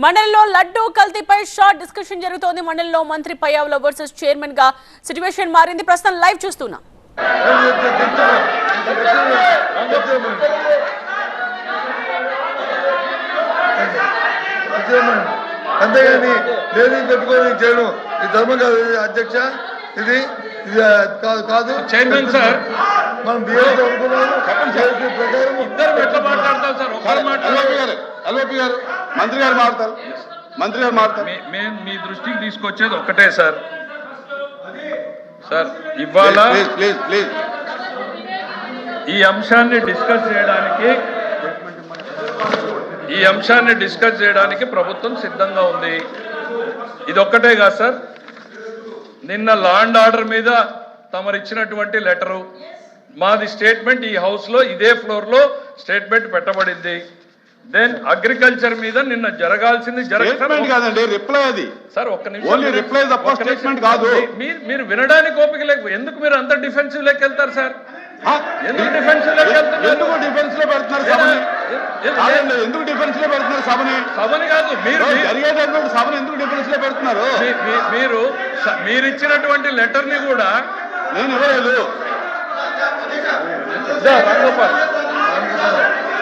మండలిలో laddu కల్తీపై short discussion జరుగుతోంది. మండలిలో మంత్రి పయ్యావుల వర్సెస్ చైర్మన్ గా సిట్యుయేషన్ మారింది. ప్రస్తుతం లైవ్ చూస్తున్నా. అంతేగాని లేని పెట్టుకొని చేయడం ఈ ధర్మం కాదు అధ్యక్ష. ఇది కాదు చైర్మన్ సార్. మనం బిఎస్ అనుకున్నాము ప్రకారం ఇద్దరు ఎట్లా మాట్లాడతారు సార్? ఒకరు మాట్లాడారు, ఎల్ఓపి గారు మంత్రి గారు మాట్లాడతారు, మంత్రి గారు మాట్లాడతారు. మేము మీ దృష్టికి తీసుకొచ్చేది ఒక్కటే సార్. సార్ ఇవాళ ప్లీజ్ ప్లీజ్ ఈ అంశాన్ని డిస్కస్ చేయడానికి ప్రభుత్వం సిద్ధంగా ఉంది. ఇది ఒక్కటే కాదు సార్. నిన్న లా అండ్ ఆర్డర్ మీద తమరిచ్చినటువంటి లెటరు, మాది స్టేట్మెంట్ ఈ హౌస్ లో ఇదే ఫ్లోర్ లో స్టేట్మెంట్ పెట్టబడింది. దెన్ అగ్రికల్చర్ మీద నిన్న జరగాల్సింది కాదండి, రిప్లై అది సార్. ఒక్క నిమిషం, రిప్లై తప్ప స్టేట్మెంట్ కాదు. మీరు వినడానికి ఓపిక లేక ఎందుకు మీరు అంత డిఫెన్సివ్ లెక్క వెళ్తారు సార్? ఎందుకు డిఫెన్సివ్ లెక్క వెళ్తున్నారు? ఎందుకు డిఫెన్స్ లో పెడుతున్నారు సభని? ఎందుకు డిఫెన్స్ లో పెడుతున్నారు సభని? సభని కాదు, మీరు జరిగేటటువంటి సభని ఎందుకు డిఫెన్స్ లో పెడుతున్నారు? మీరు ఇచ్చినటువంటి లెటర్ ని కూడా నేను ఇవ్వలేదు.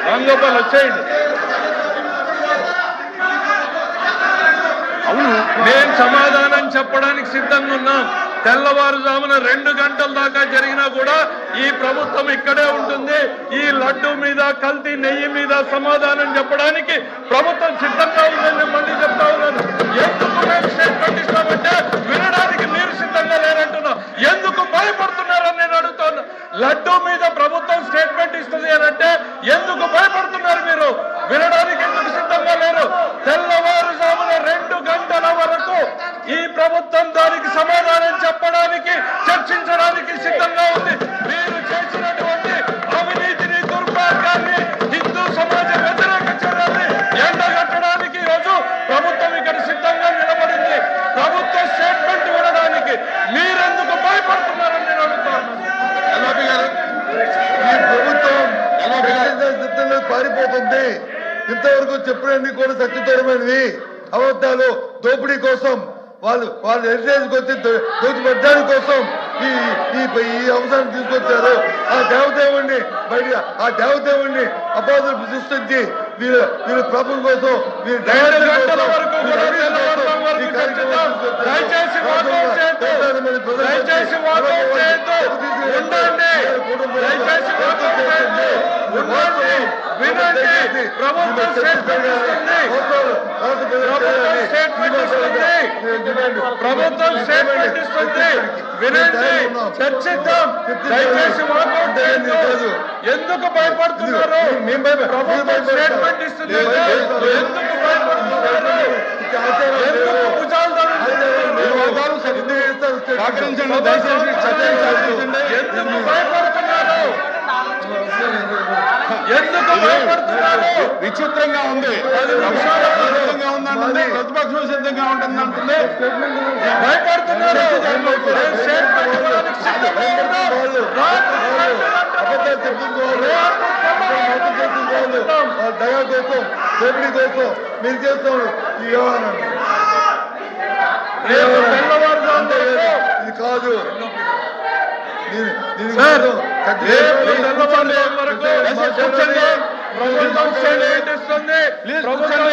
రామ్ గోపాల్ వచ్చేయండి. అవును, మేము సమాధానం చెప్పడానికి సిద్ధంగా ఉన్నాం. తెల్లవారుజామున 2 గంటల దాకా జరిగినా కూడా ఈ ప్రభుత్వం ఇక్కడే ఉంటుంది. ఈ లడ్డు మీద, కల్తీ నెయ్యి మీద సమాధానం చెప్పడానికి ప్రభుత్వం సిద్ధంగా ఉందని మళ్ళీ చెప్తా ఉన్నాను. ఎందుకు మేము స్టేట్మెంట్ ఇస్తామంటే వినడానికి మీరు సిద్ధంగా లేరంటున్నా. ఎందుకు భయపడుతున్నారని నేను అడుగుతున్నా. లడ్డు మీద ప్రభుత్వం స్టేట్మెంట్ ఇస్తుంది అనంటే ఎందుకు భయపడుతున్నారు మీరు? వినడానికి ఎందుకు సిద్ధంగా లేరు? తెల్లవారుజామున 2 గంటల వరకు ఈ ప్రభుత్వం దానికి సమాధానం చెప్పడానికి, చర్చించడానికి సిద్ధంగా ఉంది. మీరు చేసినటువంటి అవినీతిని, దుర్మార్గాన్ని, హిందూ సమాజ వ్యతిరేక చర్యల్ని ఎండగట్టడానికి ఈరోజు ప్రభుత్వం ఇక్కడ సిద్ధంగా నిలబడింది. ప్రభుత్వ స్టేట్మెంట్ వినడానికి మీరెందుకు భయపడుతున్నారని నేను అడుగుతున్నాను. ఎల్ఓపి గారు, ఈ ప్రభుత్వం పారిపోతుంది. ఇంతవరకు చెప్పినన్ని కూడా సత్యదూరమైనవి అబద్ధాలు, దోపిడీ కోసం వాళ్ళు హెరిటేజ్కి వచ్చి దోచిపెట్టడానికి కోసం ఈ అంశాన్ని తీసుకొచ్చారు. ఆ దేవదేవుణ్ణి అబాధులు సృష్టించి వీళ్ళు ప్రభుత్వం కోసం ప్రభుత్వం స్టేట్మెంట్ ఇస్తుంది, వినండి, చర్చిద్దాం. దయచేసి వాకౌట్ చేయొద్దు. ఎందుకు భయపడుతున్నారు? ప్రభుత్వం స్టేట్మెంట్ ఇస్తుంది, ఎందుకు భయపడుతున్నారు? ఎందుకు భుజాలు ఎందుకు భయపడుతున్నారు? ఎందుకు భయపడుతున్నారు? విచిత్రంగా ఉంది. సిద్ధంగా ఉందంటుంది, ప్రతిపక్షం సిద్ధంగా ఉంటుంది అంటుంది. భయపడుతున్నారు. దయా కోసం, దోపిడీ కోసం మీరు చేస్తాను ఈ వ్యవహారాన్ని. ఇది కాదు.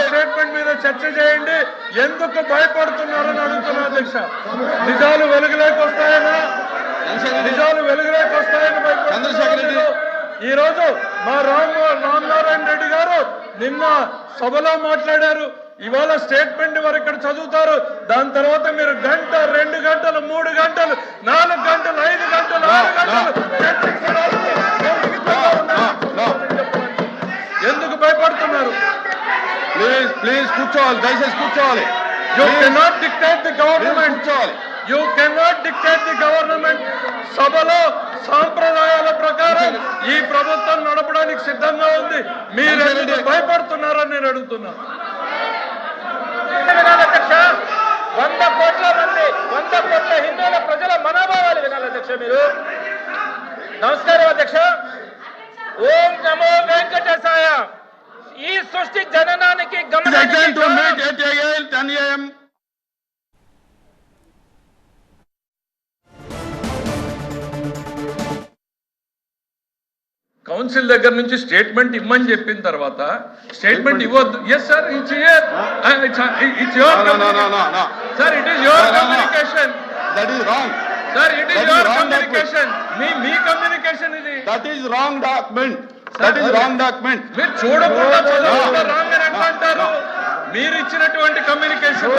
స్టేట్మెంట్ మీద చర్చ చేయండి. ఎందుకు భయపడుతున్నారని అడుగుతున్నా అధ్యక్ష. నిజాలు వెలుగులోకి వస్తాయనా? నిజాలు వెలుగులోకి వస్తాయని చంద్రశేఖర్ రెడ్డి ఈ రోజు మా రామనారాయణ రెడ్డి గారు నిన్న సభలో మాట్లాడారు. ఇవాళ స్టేట్మెంట్ వారు ఇక్కడ చదువుతారు. దాని తర్వాత మీరు 1 గంట, 2 గంటలు, 3 గంటలు, 4 గంటలు, 5 గంటలు, 6 గంటలు ఎందుకు భయపడుతున్నారు? ప్లీజ్ కూర్చోవాలి, దయచేసి కూర్చోవాలి. You cannot dictate the government. You cannot dictate the government. సభలో సాంప్రదాయాల ప్రకారం ఈ ప్రభుత్వం నడపడానికి సిద్ధంగా ఉంది. మీరు భయపడుతున్నారని నేను అడుగుతున్నా. 100 కోట్ల మంది, 100 కోట్ల హిందువుల ప్రజల మనోభావాలు వినాలి అధ్యక్ష మీరు. నమస్కారం అధ్యక్ష. ఓం నమో వెంకటేశాయ. ఈ సృష్టి జననానికి Again గమనానికి to meet at 10 a.m. Council దగ్గర నుంచి స్టేట్మెంట్ ఇమ్మని చెప్పిన తర్వాత స్టేట్మెంట్ ఇవ్వద్దు. Yes sir, it's your sir, it is your communication. That is wrong. Sir, it is That is your wrong communication. మీ కమ్యూనికేషన్ ఇది. That is wrong document. That is wrong document. మీరు చూడకుండా చదవకుండా wrong అని ఎట్లా అంటారు? మీరు ఇచ్చినటువంటి కమ్యూనికేషన్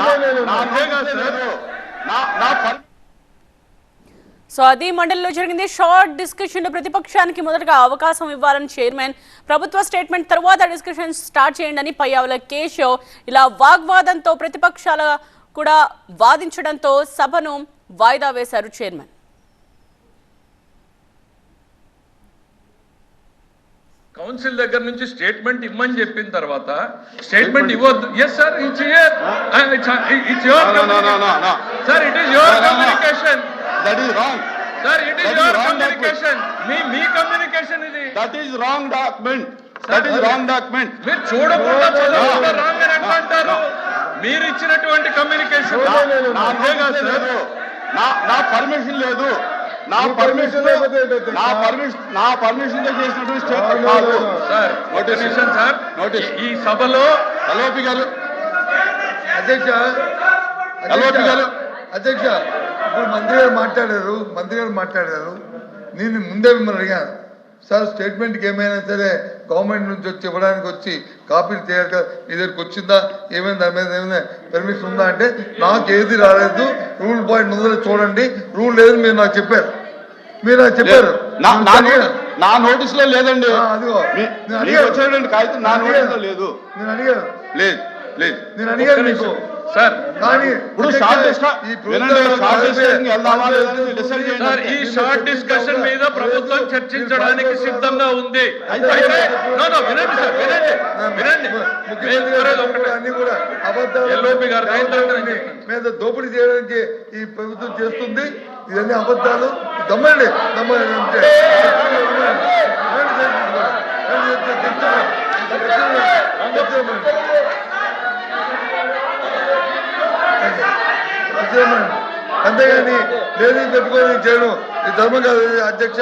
సో అది మండలిలో జరిగింది షార్ట్ డిస్కషన్. ప్రతిపక్షానికి మొదటగా అవకాశం ఇవ్వాలని చైర్మన్, ప్రభుత్వ స్టేట్మెంట్ తర్వాత డిస్కషన్ స్టార్ట్ చేయండి అని పయ్యావుల కేశవ్ ఇలా వాగ్వాదంతో ప్రతిపక్షాల కూడా వాదించడంతో సభను వాయిదా వేశారు చైర్మన్. కౌన్సిల్ దగ్గర నుంచి స్టేట్మెంట్ ఇమ్మని చెప్పిన తర్వాత స్టేట్మెంట్ ఇవ్వద్దు. Yes sir, it's your sir, it is your communication. That is wrong. Sir, it is your communication. మీ కమ్యూనికేషన్ ఇది. That is wrong document. That is wrong document. మీరు చూడకుండా చదవకుండా రాంగ్ అని ఎట్లా అంటారు? మీరు ఇచ్చినటువంటి కమ్యూనికేషన్ నా పర్మిషన్ లేదు. నా పర్మిషన్ తో చేసినటువంటి స్టేట్మెంట్ కాదు. సార్, నోటీషన్ సార్, ఈ సభలో ఎల్ఓపి గారు అధ్యక్ష ఇప్పుడు మంత్రి గారు మాట్లాడారు. నేను ముందే మిమ్మల్ని అడిగాను సార్, స్టేట్మెంట్కి ఏమైనా సరే గవర్నమెంట్ నుంచి వచ్చి ఇవ్వడానికి వచ్చి కాపీలు చేయాలి కదా, మీ దగ్గరికి వచ్చిందా, ఏమైనా దాని మీద ఏమైనా పర్మిషన్ ఉందా అంటే నాకు ఏది రాలేదు, రూల్ పాయింట్ ముందర చూడండి, రూల్ లేదని మీరు నాకు చెప్పారు. నా నోటీస్ లో లేదండి. అదిగో వచ్చేటువంటి కాగితం నా నోటీస్ లో లేదు. నేను అడిగాను మీకు సార్. కానీ ఇప్పుడు షార్ట్ డిస్కషన్ వెళ్దామా లేదని డిసైడ్ చేయండి. సార్, ఈ షార్ట్ డిస్కషన్ మీద ప్రభుత్వం చర్చించడానికి సిద్ధంగా ఉంది. వినండి సార్, వినండి. అన్ని కూడా అబద్ధాలు ఎల్ఓపి గారు మీద దోపిడీ చేయడానికి ఈ ప్రభుత్వం చేస్తుంది. ఇవన్నీ అబద్ధాలు. దమ్మండి అంటే అంతేగాని లేడీ పెట్టుకొని చేయడం ఈ ధర్మం కాదు అధ్యక్ష.